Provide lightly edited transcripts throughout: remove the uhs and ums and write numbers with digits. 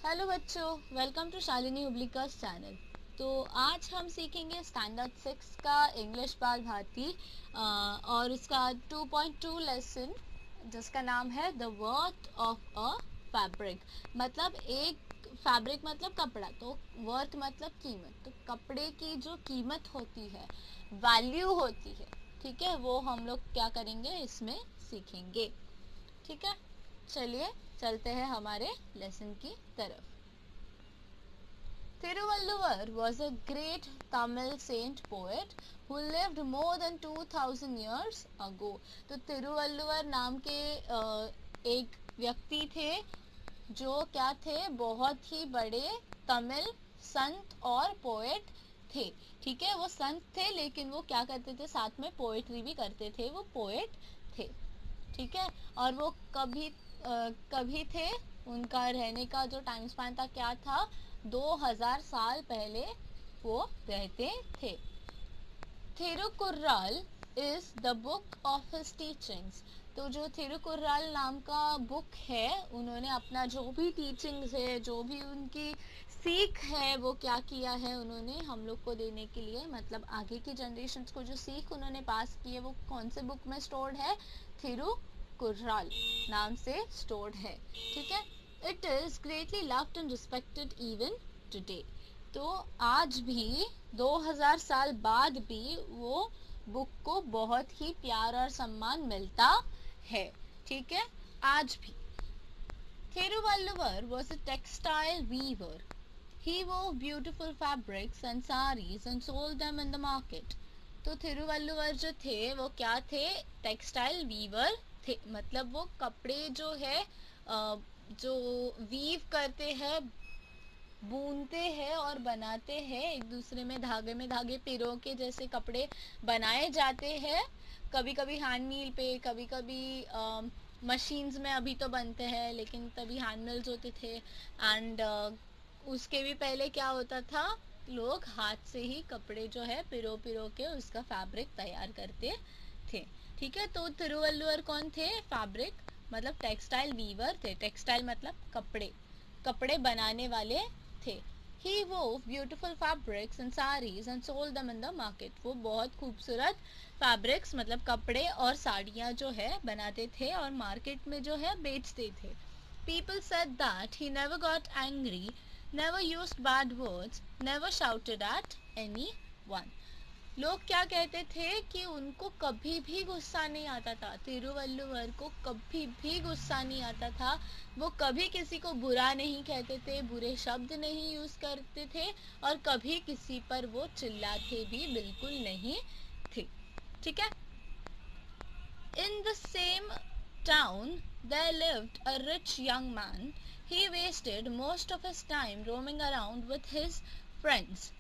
Hello बच्चों, welcome to Shalini हुब्लिका's channel. तो आज हम सीखेंगे स्टैंडर्ड 6 का इंग्लिश बाल भारती और उसका 2.2 लेसन जिसका नाम है the worth of a fabric. मतलब एक फैब्रिक मतलब कपड़ा, तो वर्थ मतलब कीमत। तो कपड़े की जो कीमत होती है, वैल्यू होती है, ठीक है, वो हम लोग क्या करेंगे इसमें सीखेंगे। ठीक है, चलिए चलते हैं हमारे लेसन की तरफ। Thiruvalluvar was a great Tamil saint poet who lived more than 2000 years ago. तो तिरुवल्लुवर नाम के एक व्यक्ति थे जो क्या थे, बहुत ही बड़े तमिल संत और पोएट थे। ठीक है, वो संत थे लेकिन वो क्या करते थे, साथ में पोएट्री भी करते थे, वो पोएट थे। ठीक है, और वो कभी थे, उनका रहने का जो टाइम स्पैन था क्या था, 2000 साल पहले वो रहते थे। Thirukkural is the book of his teachings. तो जो थिरुकुर्राल नाम का बुक है, उन्होंने अपना जो भी टीचिंग्स है, जो भी उनकी सीख है, वो क्या किया है उन्होंने हम लोग को देने के लिए, मतलब आगे की जनरेशन्स को जो सीख उन्होंने पास की है वो कौन से बुक में स्टोर्ड है, थिरुकुर्राल नाम से स्टोर्ड है। ठीक है, it is greatly loved and respected even today. तो आज भी 2000 साल बाद भी वो बुक को बहुत ही प्यार और सम्मान मिलता है। ठीक है, आज भी। Thiruvalluvar was a textile weaver. He wove beautiful fabrics and saris and sold them in the market. तो थिरुवल्लुवर जो थे वो क्या थे, टेक्सटाइल वीवर थे। मतलब वो कपड़े जो है जो वीव करते हैं, बुनते हैं और बनाते हैं, एक दूसरे में धागे पिरो के जैसे कपड़े बनाए जाते हैं। कभी कभी हैंड मिल पे, कभी कभी मशीन्स में अभी तो बनते हैं, लेकिन तभी हैंड मिल्स होते थे। एंड उसके भी पहले क्या होता था, लोग हाथ से ही कपड़े जो है पिरो पिरो के उसका फैब्रिक तैयार करते थे। ठीक है, तो तिरुवल्लुवर कौन थे, फैब्रिक मतलब टेक्सटाइल वीवर थे। टेक्सटाइल मतलब कपड़े बनाने वाले थे। He wove beautiful fabrics and saris and sold them in the market. वो बहुत खूबसूरत फैब्रिक्स मतलब कपड़े और साड़ियाँ जो है बनाते थे और मार्केट में जो है बेचते थे। People said that he never got angry, never used bad words, never shouted at anyone. लोग क्या कहते थे कि उनको कभी भी गुस्सा नहीं आता था, तिरुवल्लुवर को कभी भी गुस्सा नहीं आता था। वो कभी किसी को बुरा नहीं कहते थे, बुरे शब्द नहीं यूज करते थे और कभी किसी पर वो चिल्लाते भी बिल्कुल नहीं थे। ठीक है, in the same town there lived a rich young man. He wasted most of his time roaming around with his friends.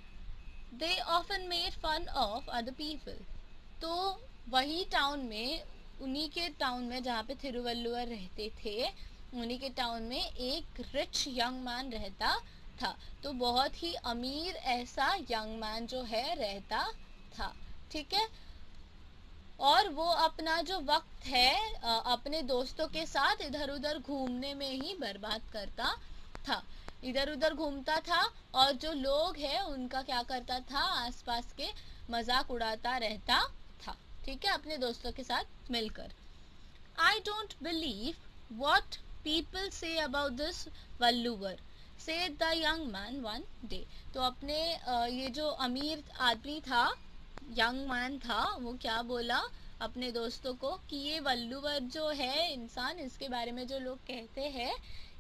They often made fun of other people. तो वही टाउन में, उन्हीं के टाउन में जहाँ पे थिरुवल्लुवर रहते थे, उन्हीं के टाउन में एक रिच यंग मैन रहता था। तो बहुत ही अमीर ऐसा यंग मैन जो है रहता था। ठीक है, और वो अपना जो वक्त है अपने दोस्तों के साथ इधर उधर घूमने में ही बर्बाद करता था। इधर उधर घूमता था और जो लोग हैं उनका क्या करता था, आसपास के मजाक उड़ाता रहता था। ठीक है, अपने दोस्तों के साथ मिलकर। I don't believe what people say about this Valluvar, said the young man one day. तो अपने ये जो अमीर आदमी था, यंग मैन था, वो क्या बोला अपने दोस्तों को कि ये वल्लुवर जो है इंसान, इसके बारे में जो लोग कहते हैं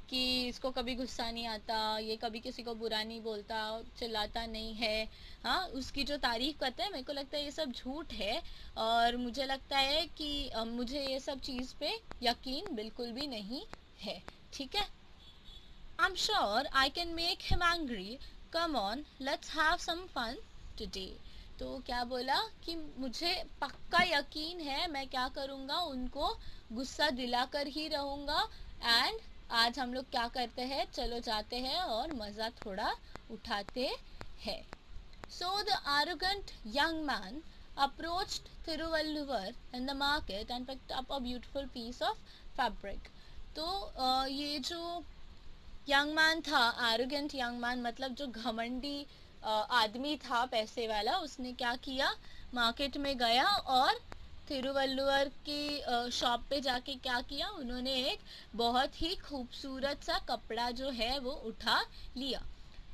कि इसको कभी गुस्सा नहीं आता, ये कभी किसी को बुरा नहीं बोलता, चिल्लाता नहीं है, हाँ, उसकी जो तारीफ करते हैं, मेरे को लगता है ये सब झूठ है। और मुझे लगता है कि मुझे ये सब चीज़ पे यकीन बिल्कुल भी नहीं है। ठीक है, I'm sure I can make him angry. Come on, let's have some fun today. तो क्या बोला कि मुझे पक्का यकीन है, मैं क्या करूँगा, उनको गुस्सा दिलाकर ही रहूँगा। एंड आज हम लोग क्या करते हैं, चलो जाते हैं और मज़ा थोड़ा उठाते हैं। So the arrogant young man approached Thiruvalluvar in the market and picked up a beautiful piece of fabric. तो ये जो यंग मैन था, एरोगेंट यंग मैन मतलब जो घमंडी आदमी था पैसे वाला, उसने क्या किया, मार्केट में गया और तिरुवल्लुवर की शॉप पे जाके क्या किया, उन्होंने एक बहुत ही खूबसूरत सा कपड़ा जो है वो उठा लिया।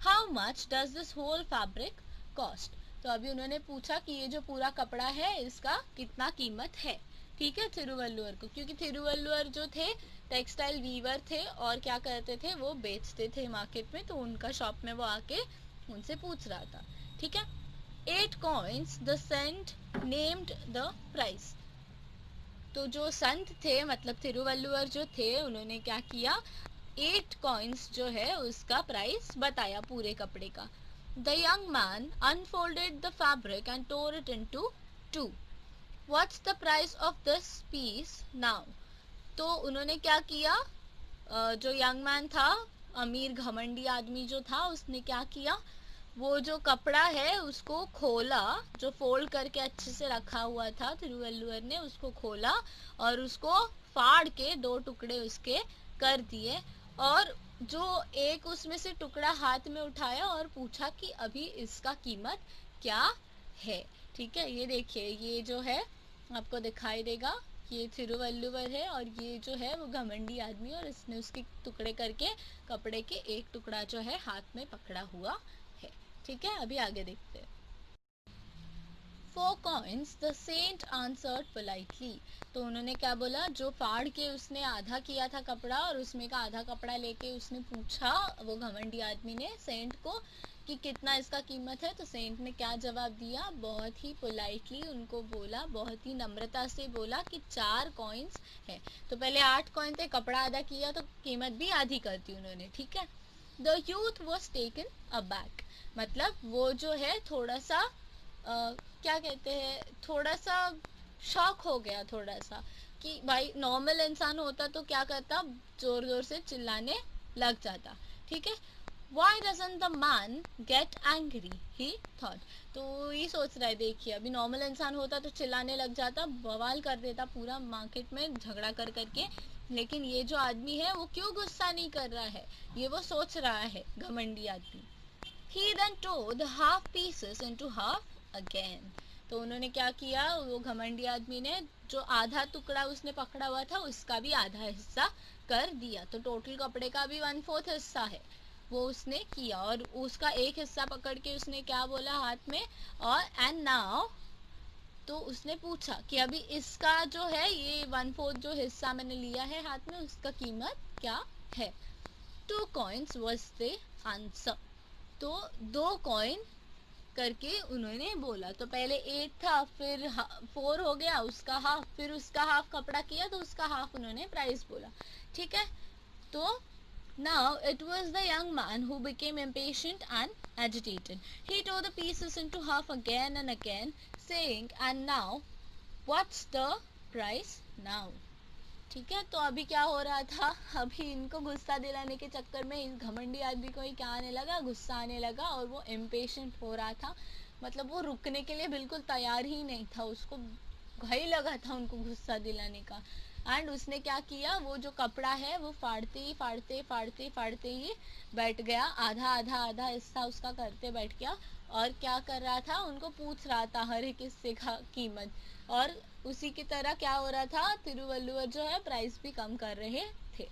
How much does this whole fabric cost? तो अभी उन्होंने पूछा कि ये जो पूरा कपड़ा है इसका कितना कीमत है। ठीक है, तिरुवल्लुवर को, क्योंकि तिरुवल्लुवर जो थे टेक्सटाइल वीवर थे और क्या करते थे, वो बेचते थे मार्केट में, तो उनका शॉप में वो आके उनसे पूछ रहा था। ठीक है, 8 coins the saint named the price. तो जो संत थे मतलब तिरुवल्लुवर जो थे, उन्होंने क्या किया, 8 coins जो है उसका प्राइस बताया पूरे कपड़े का। The young man unfolded the fabric and tore it into two. What's the price of this piece now? तो उन्होंने क्या किया, जो यंग मैन था, अमीर घमंडी आदमी जो था, उसने क्या किया, वो जो कपड़ा है उसको खोला, जो फोल्ड करके अच्छे से रखा हुआ था तिरुवल्लुवर ने, उसको खोला और उसको फाड़ के 2 टुकड़े उसके कर दिए। और जो एक उसमें से टुकड़ा हाथ में उठाया और पूछा कि अभी इसका कीमत क्या है। ठीक है, ये देखिए, ये जो है आपको दिखाई देगा, ये तिरुवल्लुवर है और ये जो है वो घमंडी आदमी, और इसने उसके टुकड़े करके कपड़े के एक टुकड़ा जो है हाथ में पकड़ा हुआ है। ठीक है, अभी आगे देखते हैं। 4 coins the saint answered politely. तो उन्होंने क्या बोला, जो फाड़ के उसने आधा किया था कपड़ा और उसमें का आधा कपड़ा लेके उसने पूछा, वो घमंडी आदमी ने, सेंट को कि कितना इसका कीमत है। तो सेंट ने क्या जवाब दिया, बहुत ही पोलाइटली उनको बोला, बहुत ही नम्रता से बोला कि 4 coins है। तो पहले 8 coin थे, कपड़ा आधा किया तो कीमत भी आधी कर दी उन्होंने। ठीक है, the youth was taken aback, मतलब वो जो है थोड़ा सा क्या कहते हैं, थोड़ा सा शॉक हो गया, थोड़ा सा, कि भाई नॉर्मल इंसान होता तो क्या करता, जोर जोर से चिल्लाने लग जाता। ठीक है, Why doesn't the man get angry? He thought. तो ये सोच रहा है, देखिए अभी नॉर्मल इंसान होता तो चिल्लाने लग जाता, बवाल कर देता पूरा मार्केट में झगड़ा कर करके, लेकिन ये जो आदमी है वो क्यों गुस्सा नहीं कर रहा है, ये वो सोच रहा है, घमंडी आदमी। He then tore the half pieces into half again. तो उन्होंने क्या किया, वो घमंडी आदमी ने जो आधा टुकड़ा उसने पकड़ा हुआ था उसका भी आधा हिस्सा कर दिया। तो टोटल कपड़े का भी 1/4 हिस्सा है वो उसने किया, और उसका एक हिस्सा पकड़ के उसने क्या बोला हाथ में, और एंड नाउ, तो उसने पूछा कि अभी इसका जो है ये 1/4 जो हिस्सा मैंने लिया है हाथ में, उसका कीमत क्या है। 2 coins was the answer. तो 2 कॉइन करके उन्होंने बोला। तो पहले 8 था, फिर 4 हो गया, उसका हाफ, फिर उसका हाफ कपड़ा किया तो उसका हाफ उन्होंने प्राइस बोला। ठीक है, तो now it was the young man who became impatient and agitated. He tore the pieces into half again and again, saying, and now what's the price now? ठीक है, तो अभी क्या हो रहा था, अभी इनको गुस्सा दिलाने के चक्कर में इस घमंडी आदमी को ही क्या आने लगा, गुस्सा आने लगा, और वो इम्पेशेंट हो रहा था, मतलब वो रुकने के लिए बिल्कुल तैयार ही नहीं था, उसको घाई लगा था उनको गुस्सा दिलाने का। एंड उसने क्या किया, वो जो कपड़ा है वो फाड़ते ही फाड़ते फाड़ते फाड़ते ही बैठ गया, आधा आधा आधा हिस्सा उसका करते बैठ गया, और क्या कर रहा था, उनको पूछ रहा था हर एक हिस्से का कीमत, और उसी की तरह क्या हो रहा था, तिरुवल्लुवर जो है प्राइस भी कम कर रहे थे।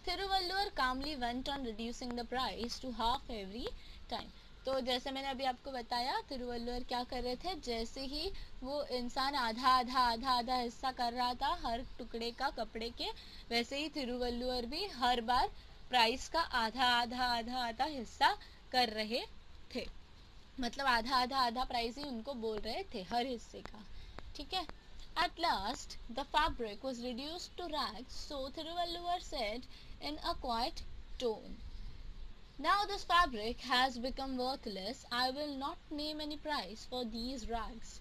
Thiruvalluvar calmly went on reducing the price to half every time. तो जैसे मैंने अभी आपको बताया, तिरुवल्लुवर क्या कर रहे थे, जैसे ही वो इंसान आधा आधा आधा आधा हिस्सा कर रहा था हर टुकड़े का कपड़े के, वैसे ही तिरुवल्लुवर भी हर बार प्राइस का आधा आधा आधा आधा हिस्सा कर रहे थे, मतलब आधा आधा आधा प्राइस ही उनको बोल रहे थे हर हिस्से का। ठीक है, at last the fabric was reduced to rags, so Thiruvalluvar said in a quiet tone, now this fabric has become worthless, I will not name any price for these rags.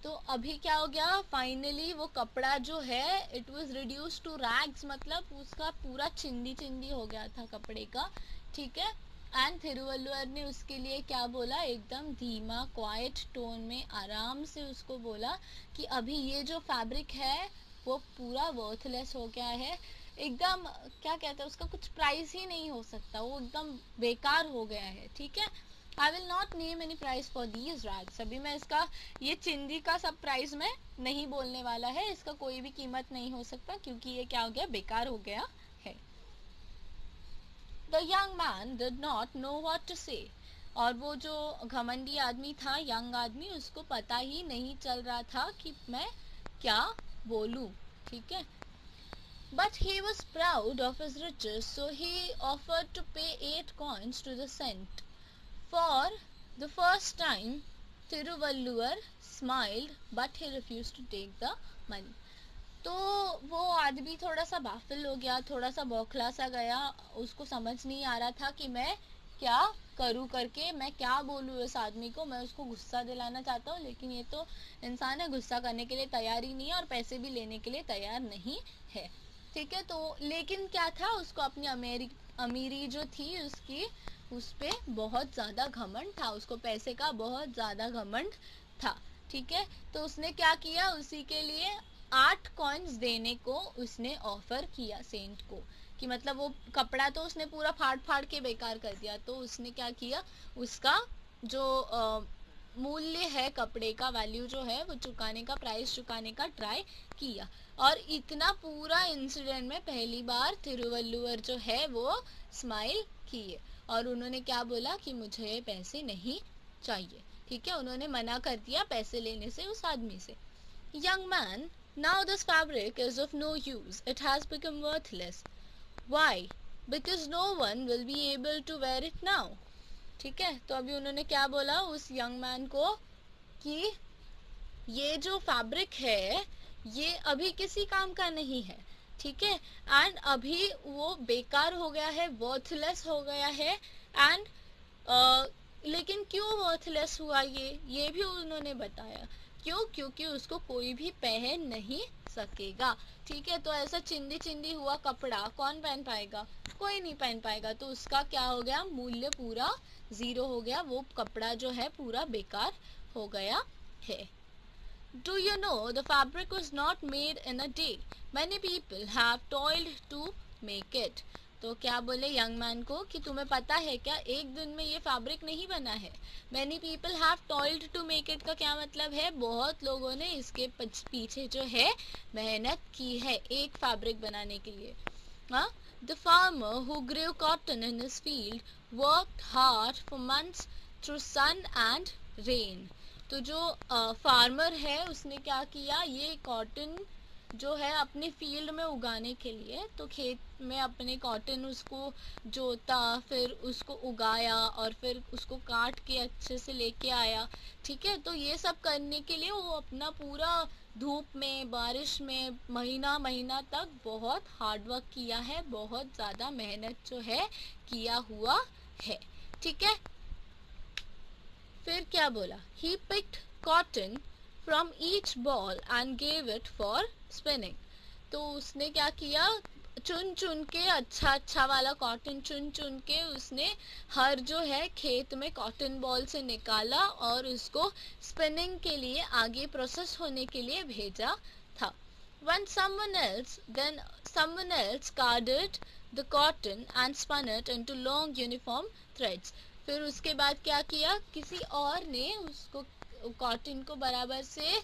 तो अभी क्या हो गया, फाइनली वो कपड़ा जो है it was reduce to rags, मतलब उसका पूरा चिंदी चिंदी हो गया था कपड़े का। ठीक है, एंड थिरुवल्लुवर ने उसके लिए क्या बोला, एकदम धीमा क्वाइट टोन में आराम से उसको बोला कि अभी ये जो फैब्रिक है वो पूरा वर्थलेस हो गया है, एकदम क्या कहते हैं उसका कुछ प्राइस ही नहीं हो सकता, वो एकदम बेकार हो गया है, ठीक है। I will not name any price for these rags, अभी मैं इसका ये चिंदी का सब प्राइस मैं नहीं बोलने वाला है, इसका कोई भी कीमत नहीं हो सकता क्योंकि ये क्या हो गया, बेकार हो गया है। The young man did not know what to say, और वो जो घमंडी आदमी था, यंग आदमी, उसको पता ही नहीं चल रहा था कि मैं क्या बोलूं, ठीक है। But he was proud of his riches, so he offered to pay 8 coins to the cent. For the first time, Tiruvalluvar smiled, but he refused to take the money. तो वो आदमी थोड़ा सा बाफिल हो गया, थोड़ा सा बौखला सा गया, उसको समझ नहीं आ रहा था कि मैं क्या करूं करके, मैं क्या बोलूं इस आदमी को, मैं उसको गुस्सा दिलाना चाहता हूँ लेकिन ये तो इंसान है, गुस्सा करने के लिए तैयार ही नहीं है और पैसे भी लेने के लिए तैयार नहीं है, ठीक है। तो लेकिन क्या था, उसको अपनी अमीरी जो थी उसकी, उस पे बहुत ज़्यादा घमंड था, उसको पैसे का बहुत ज़्यादा घमंड था, ठीक है। तो उसने क्या किया, उसी के लिए 8 कॉइन्स देने को उसने ऑफर किया सेंट को, कि मतलब वो कपड़ा तो उसने पूरा फाड़ फाड़ के बेकार कर दिया, तो उसने क्या किया, उसका जो मूल्य है कपड़े का, वैल्यू जो है वो चुकाने का, प्राइस चुकाने का ट्राई किया। और इतना पूरा इंसिडेंट में पहली बार तिरुवल्लुवर जो है वो स्माइल किए, और उन्होंने क्या बोला कि मुझे पैसे नहीं चाहिए, ठीक है, उन्होंने मना कर दिया पैसे लेने से उस आदमी से। Young man, now this fabric is of no use, it has become worthless. Why? Because no one will be able to wear it now. ठीक है, तो अभी उन्होंने क्या बोला उस यंग मैन को कि ये जो फैब्रिक है ये अभी किसी काम का नहीं है, ठीक है, एंड अभी वो बेकार हो गया है, वर्थलेस हो गया है, एंड लेकिन क्यों वर्थलेस हुआ ये भी उन्होंने बताया, क्यों, क्योंकि उसको कोई भी पहन नहीं सकेगा, ठीक है। तो ऐसा चिंदी चिंदी हुआ कपड़ा कौन पहन पाएगा, कोई नहीं पहन पाएगा, तो उसका क्या हो गया, मूल्य पूरा जीरो हो गया, वो कपड़ा जो है पूरा बेकार हो गया है। Do you know the fabric was not made in a day? Many people have toiled to make it. तो क्या बोले यंग मैन को कि तुम्हें पता है क्या, एक दिन में ये फैब्रिक नहीं बना है। Many people have toiled to make it का क्या मतलब है, बहुत लोगों ने इसके पीछे जो है मेहनत की है एक फैब्रिक बनाने के लिए। हाँ, the farmer who grew cotton in his field worked hard for months through sun and rain. तो जो फार्मर है उसने क्या किया, ये कॉटन जो है अपने फील्ड में उगाने के लिए, तो खेत में अपने कॉटन उसको जोता, फिर उसको उगाया और फिर उसको काट के अच्छे से लेके आया, ठीक है। तो ये सब करने के लिए वो अपना पूरा धूप में बारिश में महीना महीना तक बहुत हार्ड वर्क किया है, बहुत ज़्यादा मेहनत जो है किया हुआ है, ठीक है। फिर क्या बोला, he picked cotton from each ball and gave it for spinning. तो उसने क्या किया, चुन चुन के अच्छा अच्छा वाला कॉटन चुन चुन के उसने हर जो है खेत में कॉटन बॉल से निकाला और उसको स्पिनिंग के लिए आगे प्रोसेस होने के लिए भेजा था। When someone else carded the cotton and spun it into long uniform threads. फिर उसके बाद क्या किया, किसी और ने उसको कॉटन को बराबर से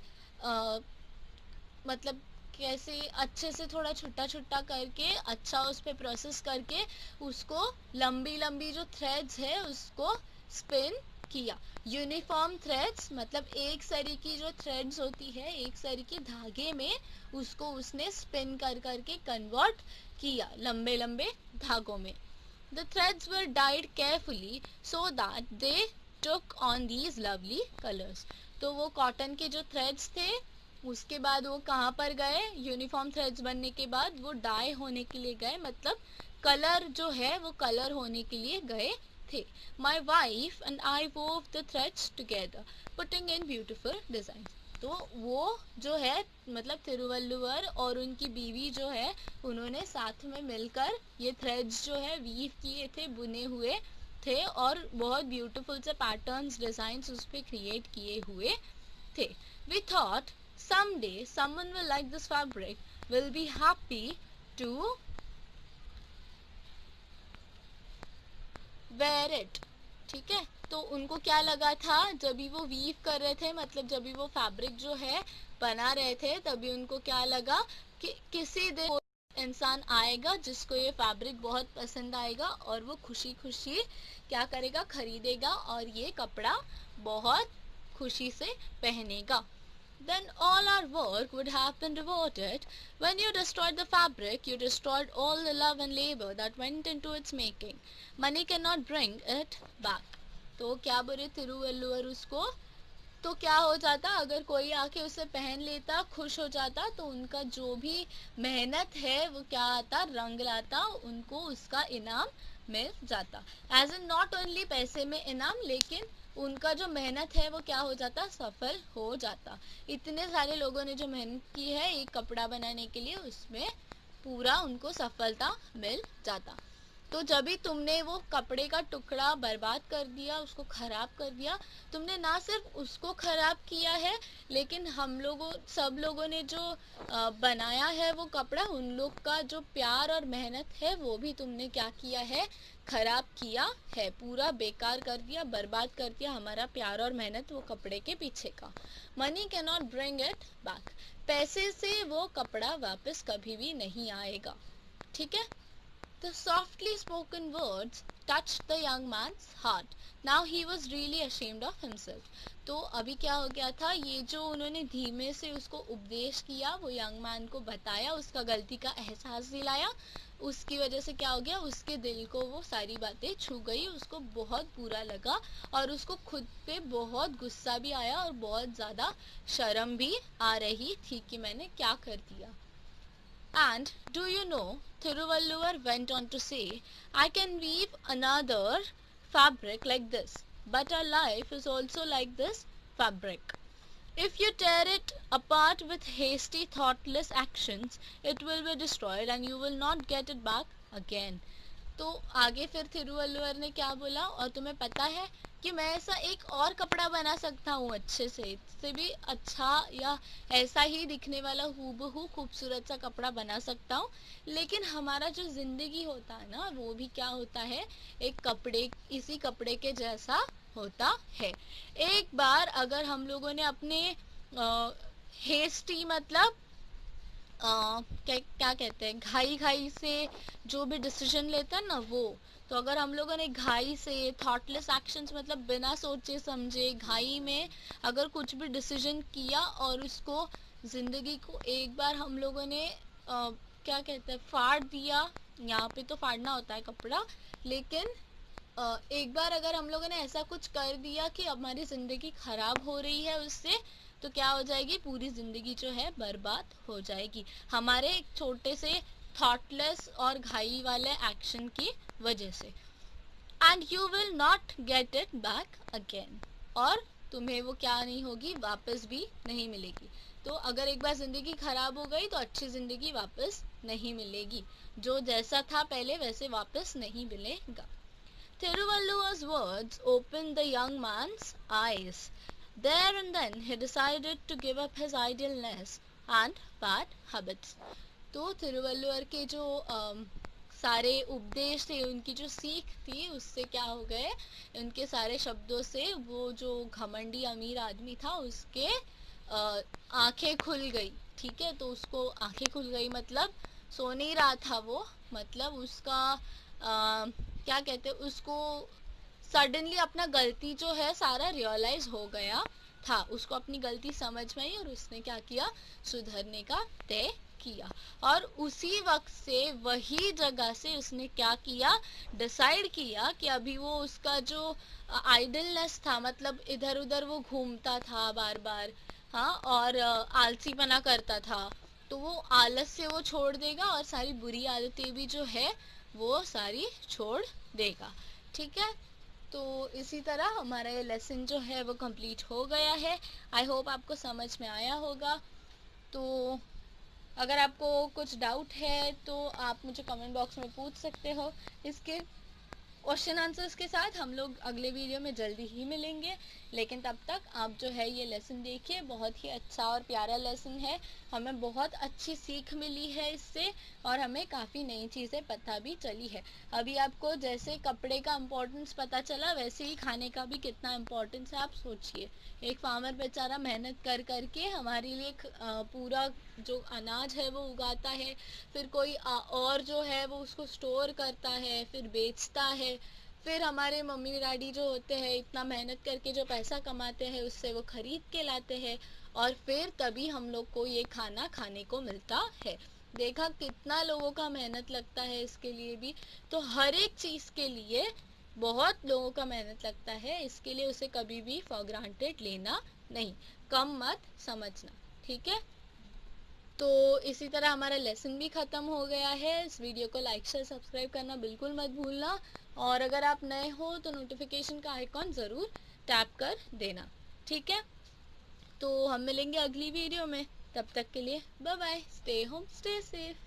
मतलब कैसे अच्छे से थोड़ा छोटा छोटा करके अच्छा उस पर प्रोसेस करके उसको लंबी लंबी जो थ्रेड्स है उसको स्पिन किया। यूनिफॉर्म थ्रेड्स मतलब एक सरी की जो थ्रेड्स होती है, एक सरी के धागे में उसको उसने स्पिन कर करके कन्वर्ट किया लंबे लंबे धागों में। The threads were dyed carefully so that they took on these lovely colors. तो वो कॉटन के जो थ्रेड्स थे उसके बाद वो कहाँ पर गए, यूनिफॉर्म थ्रेड्स बनने के बाद वो डाई होने के लिए गए, मतलब कलर जो है वो कलर होने के लिए गए थे। My wife and I wove the threads together, putting in beautiful designs. तो वो जो है मतलब तिरुवल्लुवर और उनकी बीवी जो है उन्होंने साथ में मिलकर ये थ्रेड्स जो है वीव किए थे, बुने हुए थे और बहुत ब्यूटीफुल से पैटर्न्स डिजाइन्स उस पर क्रिएट किए हुए थे। We thought someday someone will like this fabric, will be happy to wear it. ठीक है, तो उनको क्या लगा था जब भी वो वीव कर रहे थे, मतलब जब भी वो फैब्रिक जो है बना रहे थे, तभी उनको क्या लगा कि किसी दिन कोई इंसान आएगा जिसको ये फैब्रिक बहुत पसंद आएगा और वो खुशी खुशी क्या करेगा, खरीदेगा और ये कपड़ा बहुत खुशी से पहनेगा। Then all our work would have been rewarded. When you destroyed the fabric, you destroyed all the love and labor that went into its making. Money cannot bring it back. तो क्या बोले तिरुवल्लुवर उसको, तो क्या हो जाता अगर कोई आके उसे पहन लेता, खुश हो जाता, तो उनका जो भी मेहनत है वो क्या आता, रंग लाता, उनको उसका इनाम मिल जाता। एज इन नॉट ओनली पैसे में इनाम, लेकिन उनका जो मेहनत है वो क्या हो जाता, सफल हो जाता। इतने सारे लोगों ने जो मेहनत की है एक कपड़ा बनाने के लिए, उसमें पूरा उनको सफलता मिल जाता। तो जब भी तुमने वो कपड़े का टुकड़ा बर्बाद कर दिया, उसको खराब कर दिया, तुमने ना सिर्फ उसको खराब किया है, लेकिन हम लोगों, सब लोगों ने जो बनाया है वो कपड़ा, उन लोग का जो प्यार और मेहनत है वो भी तुमने क्या किया है, खराब किया है, पूरा बेकार कर दिया, बर्बाद कर दिया हमारा प्यार और मेहनत वो कपड़े के पीछे का। Money can not bring it back. पैसे से वो कपड़ा वापस कभी भी नहीं आएगा। ठीक है। The softly spoken words touched the young man's heart. Now he was really ashamed of himself. तो अभी क्या हो गया था, ये जो उन्होंने धीमे से उसको उपदेश किया, वो यंग मैन को बताया, उसका गलती का एहसास दिलाया, उसकी वजह से क्या हो गया, उसके दिल को वो सारी बातें छू गई, उसको बहुत बुरा लगा और उसको खुद पे बहुत गुस्सा भी आया और बहुत ज़्यादा शर्म भी आ रही थी कि मैंने क्या कर दिया। And do you know, Thiruvalluvar went on to say, I can weave another fabric like this, but our life is also like this fabric. If you tear it apart with hasty, thoughtless actions, it will be destroyed and you will not get it back again. तो आगे फिर थिरुवल्लुवर ने क्या बोला, और तुम्हें पता है कि मैं ऐसा एक और कपड़ा बना सकता हूँ अच्छे से, इससे भी अच्छा या ऐसा ही दिखने वाला हूबहू खूबसूरत सा कपड़ा बना सकता हूँ, लेकिन हमारा जो जिंदगी होता है ना, वो भी क्या होता है, एक कपड़े, इसी कपड़े के जैसा होता है। एक बार अगर हम लोगों ने अपने हेस्टी मतलब क्या कहते हैं, घाई घाई से जो भी डिसीजन लेते हैं ना वो, तो अगर हम लोगों ने घाई से, थॉटलेस एक्शंस मतलब बिना सोचे समझे घाई में अगर कुछ भी डिसीजन किया और उसको जिंदगी को एक बार हम लोगों ने क्या कहते हैं, फाड़ दिया, यहाँ पे तो फाड़ना होता है कपड़ा, लेकिन एक बार अगर हम लोगों ने ऐसा कुछ कर दिया कि हमारी ज़िंदगी ख़राब हो रही है उससे, तो क्या हो जाएगी, पूरी ज़िंदगी जो है बर्बाद हो जाएगी हमारे एक छोटे से थॉटलेस और घाई वाले एक्शन की वजह से। And you will not get it back again. और तुम्हें वो क्या नहीं होगी, वापस भी नहीं मिलेगी। तो अगर एक बार ज़िंदगी ख़राब हो गई तो अच्छी ज़िंदगी वापस नहीं मिलेगी, जो जैसा था पहले वैसे वापस नहीं मिलेगा। Thiruvalluvar's words opened the young man's eyes. There and then he decided to give up his idleness and bad habits. तो थिरुवल्लुवर के जो सारे उपदेश थे, उनकी जो सीख थी, उससे क्या हो गए, उनके सारे शब्दों से वो जो घमंडी अमीर आदमी था उसके आंखें खुल गई। ठीक है, तो उसको आंखें खुल गई मतलब सो नहीं रहा था वो, मतलब उसका क्या कहते हैं, उसको सडनली अपना गलती जो है सारा रियलाइज हो गया था, उसको अपनी गलती समझ में आई और उसने क्या किया, सुधरने का तय किया। और उसी वक्त से, वही जगह से उसने क्या किया, डिसाइड किया कि अभी वो उसका जो आइडलनेस था, मतलब इधर उधर वो घूमता था बार बार, हाँ, और आलसीपना करता था, तो वो आलस से वो छोड़ देगा और सारी बुरी आदतें भी जो है वो सारी छोड़ देगा। ठीक है, तो इसी तरह हमारा ये लेसन जो है वो कंप्लीट हो गया है। आई होप आपको समझ में आया होगा। तो अगर आपको कुछ डाउट है तो आप मुझे कमेंट बॉक्स में पूछ सकते हो इसके, क्वेश्चन आंसर्स के साथ हम लोग अगले वीडियो में जल्दी ही मिलेंगे। लेकिन तब तक आप जो है ये लेसन देखिए, बहुत ही अच्छा और प्यारा लेसन है। हमें बहुत अच्छी सीख मिली है इससे और हमें काफ़ी नई चीज़ें पता भी चली है। अभी आपको जैसे कपड़े का इम्पोर्टेंस पता चला, वैसे ही खाने का भी कितना इम्पोर्टेंस है आप सोचिए। एक फार्मर बेचारा मेहनत कर करके हमारे लिए पूरा जो अनाज है वो उगाता है, फिर कोई और जो है वो उसको स्टोर करता है, फिर बेचता है, फिर हमारे मम्मी डैडी जो होते हैं इतना मेहनत करके जो पैसा कमाते हैं उससे वो खरीद के लाते हैं और फिर तभी हम लोग को ये खाना खाने को मिलता है। देखा कितना लोगों का मेहनत लगता है इसके लिए भी। तो हर एक चीज़ के लिए बहुत लोगों का मेहनत लगता है, इसके लिए उसे कभी भी फॉर ग्रांटेड लेना नहीं, कम मत समझना, ठीक है। तो इसी तरह हमारा लेसन भी ख़त्म हो गया है। इस वीडियो को लाइक शेयर सब्सक्राइब करना बिल्कुल मत भूलना और अगर आप नए हो तो नोटिफिकेशन का आइकॉन ज़रूर टैप कर देना, ठीक है। तो हम मिलेंगे अगली वीडियो में, तब तक के लिए bye bye, stay home stay safe.